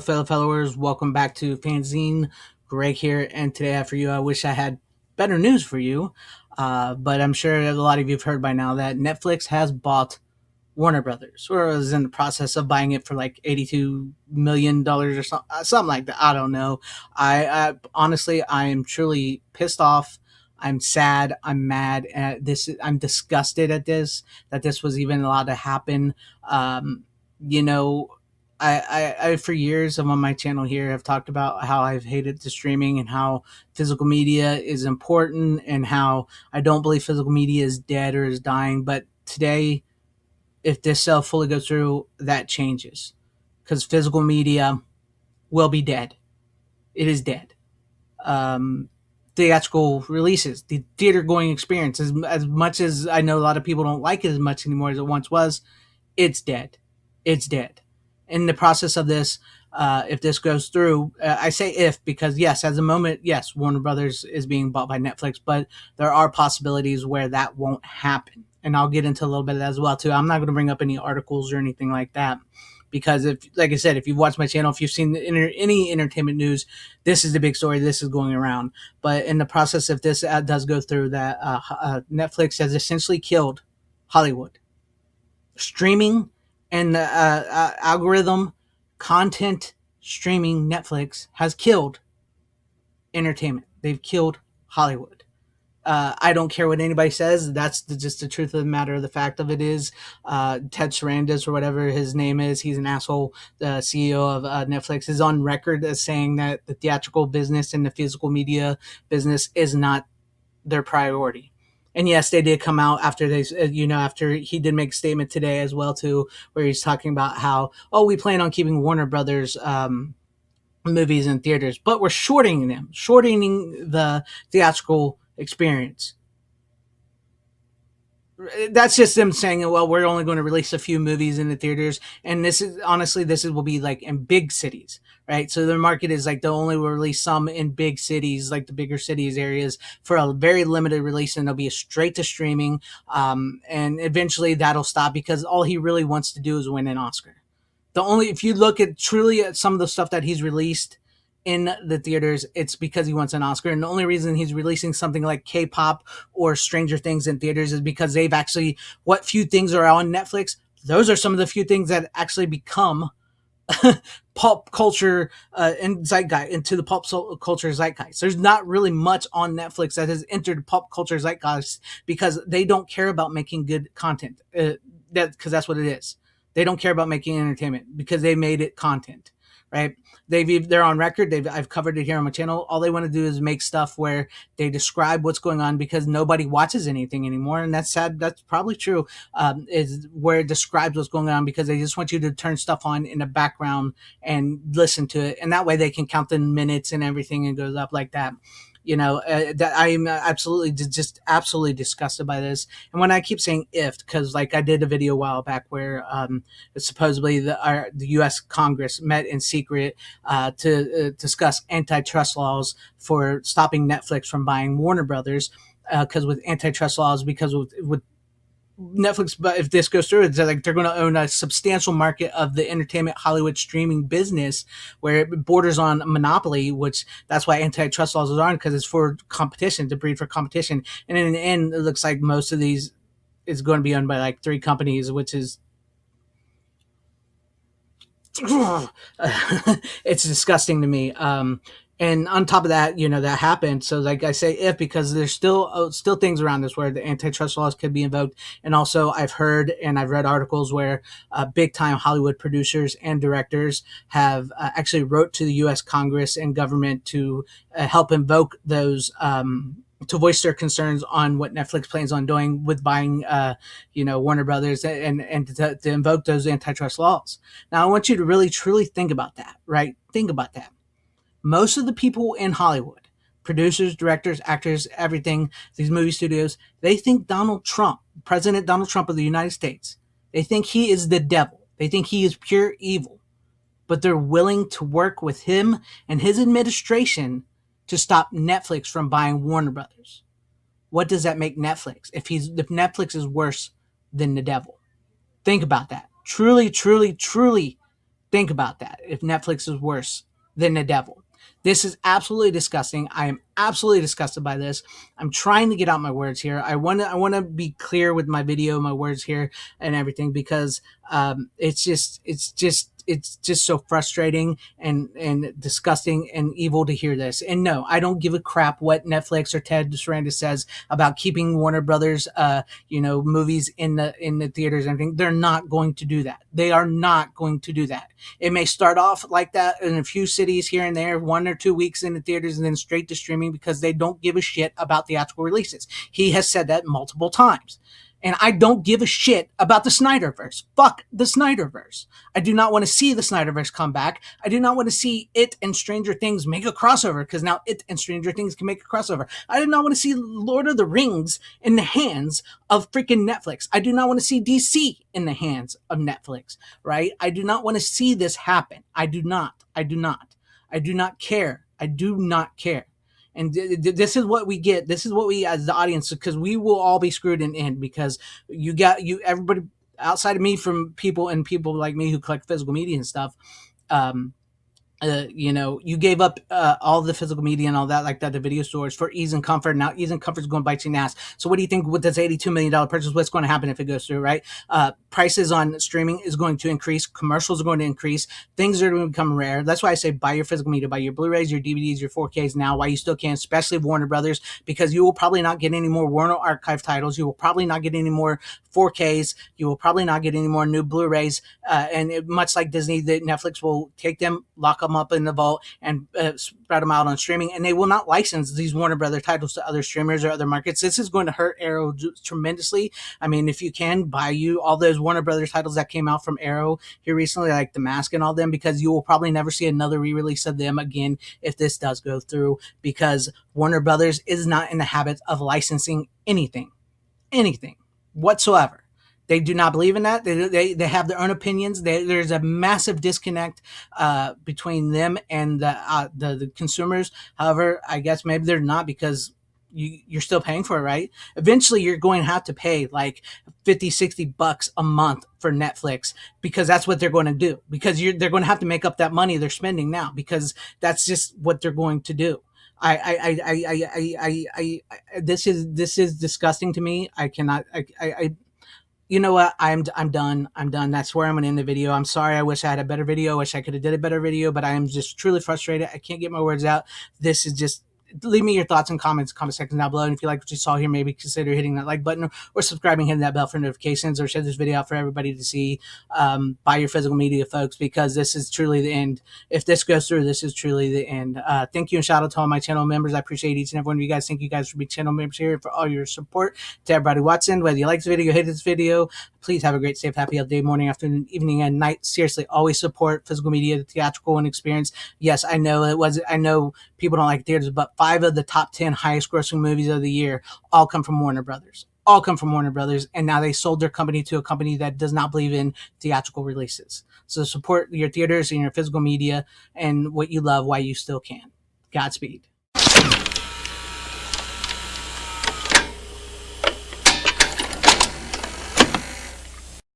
fellow followers. Welcome back to FanZcene. Greg here, and today I have for you. I wish I had better news for you, but I'm sure a lot of you have heard by now that Netflix has bought Warner Brothers, or is in the process of buying it for like $82 million or something like that. I don't know. I honestly, I am truly pissed off. I'm sad. I'm mad at this. I'm disgusted at this, that this was even allowed to happen. Um, you know, I for years on my channel here have talked about how I've hated the streaming and how physical media is important and how I don't believe physical media is dead or is dying. But today, if this sale fully goes through, that changes because physical media will be dead. It is dead. Theatrical releases, the theater going experience, as much as I know a lot of people don't like it as much anymore as it once was, it's dead. It's dead. In the process of this, if this goes through, I say if because yes, as a moment, yes, Warner Brothers is being bought by Netflix, but there are possibilities where that won't happen, and I'll get into a little bit of that as well too. I'm not going to bring up any articles or anything like that because if, like I said, if you've watched my channel, if you've seen any entertainment news, this is the big story. This is going around. But in the process, if this does go through, that Netflix has essentially killed Hollywood streaming and the algorithm content streaming. Netflix has killed entertainment. They've killed Hollywood. I don't care what anybody says. That's just the truth of the matter. The fact of it is, Ted Sarandos or whatever his name is, he's an asshole. The CEO of Netflix is on record as saying that the theatrical business and the physical media business is not their priority. And yes, they did come out after after he did make a statement today as well too, where he's talking about how, oh, we plan on keeping Warner Brothers movies in theaters, but we're shortening the theatrical experience. That's just them saying, well, we're only going to release a few movies in the theaters, and this is honestly, this will be like in big cities, right? So their market is like they'll only release some in big cities, like the bigger cities areas, for a very limited release, and they'll be straight to streaming. And eventually that'll stop because all he really wants to do is win an Oscar. The only, if you look at truly at some of the stuff that he's released in the theaters, it's because he wants an Oscar. And the only reason he's releasing something like K-pop or Stranger Things in theaters is because they've actually, what few things are on Netflix, those are some of the few things that actually become pop culture and zeitgeist, into the pop culture zeitgeist. There's not really much on Netflix that has entered pop culture zeitgeist because they don't care about making good content. Because that's what it is. They don't care about making entertainment because they made it content, right? They're on record. I've covered it here on my channel. All they want to do is make stuff where they describe what's going on because nobody watches anything anymore, and that's sad. That's probably true. Is where it describes what's going on because they just want you to turn stuff on in the background and listen to it, and that way they can count the minutes and everything and goes up like that. That I'm absolutely just absolutely disgusted by this. And when I keep saying if, because like I did a video a while back where supposedly the U.S. Congress met in secret to discuss antitrust laws for stopping Netflix from buying Warner Brothers. Because with antitrust laws, because with Netflix, but if this goes through, it's like they're going to own a substantial market of the entertainment Hollywood streaming business, where it borders on monopoly. Which that's why antitrust laws are on, because it's for competition, to breed for competition. And in the end, it looks like most of these is going to be owned by like three companies, which is it's disgusting to me. And on top of that, that happened. So, like I say, if, because there's still things around this where the antitrust laws could be invoked, and also I've heard and I've read articles where big time Hollywood producers and directors have actually wrote to the U.S. Congress and government to help invoke those. To voice their concerns on what Netflix plans on doing with buying, Warner Brothers, and to invoke those antitrust laws. Now, I want you to really truly think about that, right? Think about that. Most of the people in Hollywood, producers, directors, actors, everything, these movie studios, they think Donald Trump, President Donald Trump of the United States, they think he is the devil. They think he is pure evil. But they're willing to work with him and his administration to stop Netflix from buying Warner Brothers. What does that make Netflix if Netflix is worse than the devil? Think about that. Truly, truly, truly Think about that. If Netflix is worse than the devil. This is absolutely disgusting. I am absolutely disgusted by this. I'm trying to get out my words here. I want to be clear with my video, my words here, and everything because it's just so frustrating and disgusting and evil to hear this. And no, I don't give a crap what Netflix or Ted Sarandon says about keeping Warner Brothers, movies in the theaters and everything. They're not going to do that. They are not going to do that. It may start off like that in a few cities here and there, 1 or 2 weeks in the theaters, and then straight to streaming because they don't give a shit about theatrical releases. He has said that multiple times. And I don't give a shit about the Snyderverse. Fuck the Snyderverse. I do not want to see the Snyderverse come back. I do not want to see it and Stranger Things make a crossover because now it and Stranger Things can make a crossover. I do not want to see Lord of the Rings in the hands of freaking Netflix. I do not want to see DC in the hands of Netflix, right? I do not want to see this happen. I do not. I do not. I do not care. I do not care. And this is what we get. This is what we, as the audience, because we will all be screwed in the end because everybody outside of me, from people and people like me who collect physical media and stuff. Um, you gave up all the physical media and all that like that, the video stores, for ease and comfort. Now ease and comfort is going to bite you in the ass. So what do you think with this $82 million purchase? What's going to happen if it goes through, right? Prices on streaming is going to increase. Commercials are going to increase. Things are going to become rare. That's why I say buy your physical media, buy your Blu-rays, your DVDs, your 4Ks now while you still can, especially Warner Brothers, because you will probably not get any more Warner Archive titles. You will probably not get any more 4Ks. You will probably not get any more new Blu-rays. Much like Disney, Netflix will take them, lock them up in the vault, and spread them out on streaming. And they will not license these Warner Brother titles to other streamers or other markets. This is going to hurt Arrow tremendously. I mean, if you can, buy you all those Warner Brothers titles that came out from Arrow here recently, like The Mask and all them, because you will probably never see another re-release of them again if this does go through, because Warner Brothers is not in the habit of licensing anything whatsoever. They do not believe in that. They have their own opinions. There's a massive disconnect between them and the consumers. However, I guess maybe they're not, because you're still paying for it, right? Eventually, you're going to have to pay like 50, $60 a month for Netflix, because that's what they're going to do. Because they're going to have to make up that money they're spending now, because that's just what they're going to do. This is disgusting to me. I cannot. You know what? I'm done. I'm done. That's where I'm going to end the video. I'm sorry. I wish I had a better video. I wish I could have did a better video, but I am just truly frustrated. I can't get my words out. This is just, leave me your thoughts and comments, comment section down below. And if you like what you saw here, maybe consider hitting that like button or subscribing, hitting that bell for notifications, or share this video out for everybody to see. Buy your physical media, folks, because this is truly the end. If this goes through, this is truly the end. Thank you, and shout out to all my channel members. I appreciate each and every one of you guys. Thank you guys for being channel members here, for all your support. To everybody watching, whether you like this video, hate this video, please have a great, safe, happy day, morning, afternoon, evening, and night. Seriously, always support physical media, the theatrical and experience. Yes, I know I know people don't like theaters, but 5 of the top 10 highest grossing movies of the year all come from Warner Brothers. All come from Warner Brothers, and now they sold their company to a company that does not believe in theatrical releases. So support your theaters and your physical media and what you love while you still can. Godspeed.